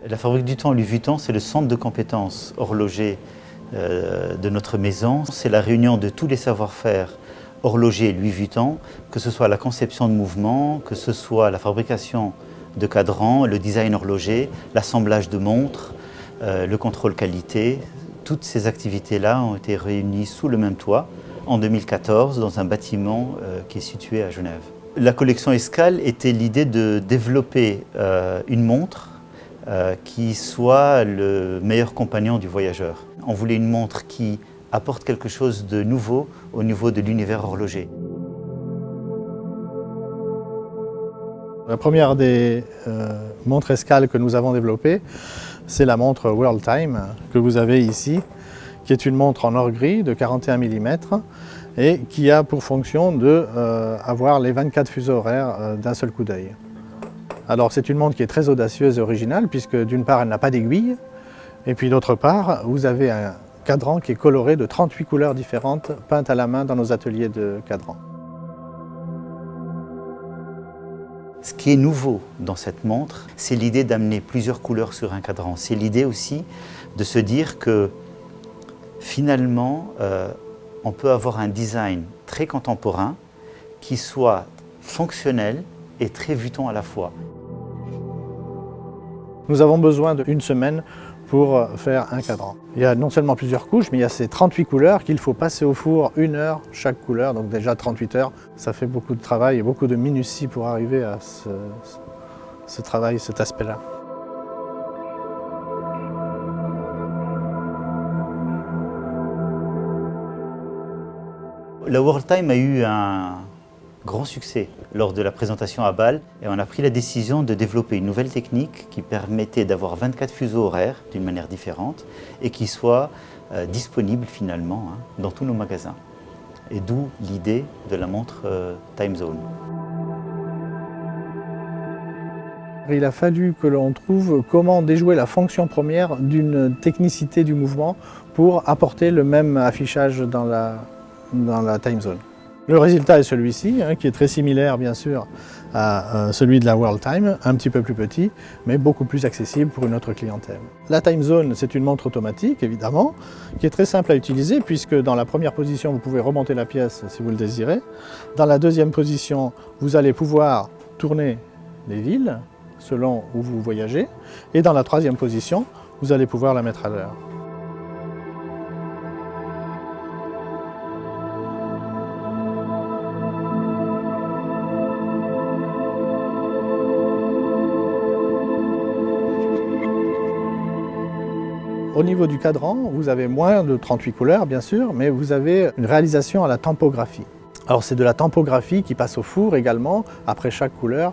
La Fabrique du Temps Louis Vuitton, c'est le centre de compétences horloger de notre maison. C'est la réunion de tous les savoir-faire horloger Louis Vuitton, que ce soit la conception de mouvements, que ce soit la fabrication de cadrans, le design horloger, l'assemblage de montres, le contrôle qualité. Toutes ces activités-là ont été réunies sous le même toit en 2014 dans un bâtiment qui est situé à Genève. La collection Escale était l'idée de développer une montre qui soit le meilleur compagnon du voyageur. On voulait une montre qui apporte quelque chose de nouveau au niveau de l'univers horloger. La première des montres Escale que nous avons développées, c'est la montre World Time que vous avez ici, qui est une montre en or gris de 41 mm et qui a pour fonction d'avoir les 24 fuseaux horaires d'un seul coup d'œil. Alors c'est une montre qui est très audacieuse et originale puisque d'une part elle n'a pas d'aiguille et puis d'autre part vous avez un cadran qui est coloré de 38 couleurs différentes peintes à la main dans nos ateliers de cadran. Ce qui est nouveau dans cette montre, c'est l'idée d'amener plusieurs couleurs sur un cadran. C'est l'idée aussi de se dire que finalement on peut avoir un design très contemporain qui soit fonctionnel et très Vuitton à la fois. Nous avons besoin d'une semaine pour faire un cadran. Il y a non seulement plusieurs couches, mais il y a ces 38 couleurs qu'il faut passer au four 1 heure chaque couleur, donc déjà 38 heures. Ça fait beaucoup de travail et beaucoup de minutie pour arriver à ce travail, cet aspect-là. La World Time a eu un grand succès lors de la présentation à Bâle et on a pris la décision de développer une nouvelle technique qui permettait d'avoir 24 fuseaux horaires d'une manière différente et qui soit disponible finalement dans tous nos magasins. Et d'où l'idée de la montre Time Zone. Il a fallu que l'on trouve comment déjouer la fonction première d'une technicité du mouvement pour apporter le même affichage dans la Time Zone. Le résultat est celui-ci, qui est très similaire bien sûr à celui de la World Time, un petit peu plus petit, mais beaucoup plus accessible pour une autre clientèle. La Time Zone, c'est une montre automatique évidemment, qui est très simple à utiliser puisque dans la première position, vous pouvez remonter la pièce si vous le désirez. Dans la deuxième position, vous allez pouvoir tourner les villes selon où vous voyagez. Et dans la troisième position, vous allez pouvoir la mettre à l'heure. Au niveau du cadran, vous avez moins de 38 couleurs bien sûr, mais vous avez une réalisation à la tempographie. Alors c'est de la tempographie qui passe au four également, après chaque couleur,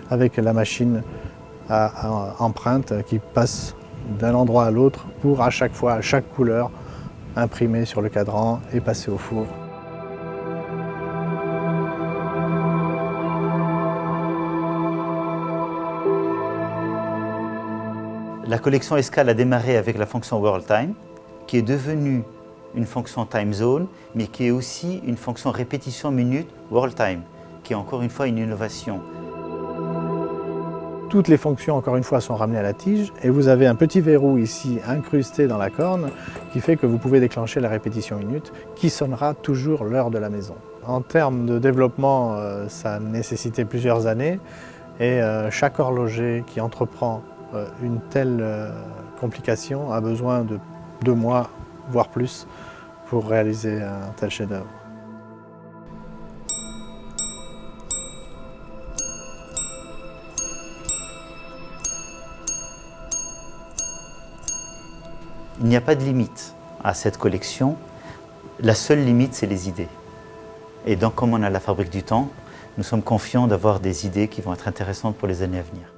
avec la machine à empreinte qui passe d'un endroit à l'autre pour à chaque fois, à chaque couleur, imprimer sur le cadran et passer au four. La collection Escale a démarré avec la fonction World Time, qui est devenue une fonction Time Zone, mais qui est aussi une fonction répétition minute World Time, qui est encore une fois une innovation. Toutes les fonctions, encore une fois, sont ramenées à la tige et vous avez un petit verrou ici incrusté dans la corne qui fait que vous pouvez déclencher la répétition minute qui sonnera toujours l'heure de la maison. En termes de développement, ça a nécessité plusieurs années et chaque horloger qui entreprend une telle complication a besoin de 2 mois, voire plus, pour réaliser un tel chef-d'œuvre. Il n'y a pas de limite à cette collection. La seule limite, c'est les idées. Et donc, comme on a la Fabrique du Temps, nous sommes confiants d'avoir des idées qui vont être intéressantes pour les années à venir.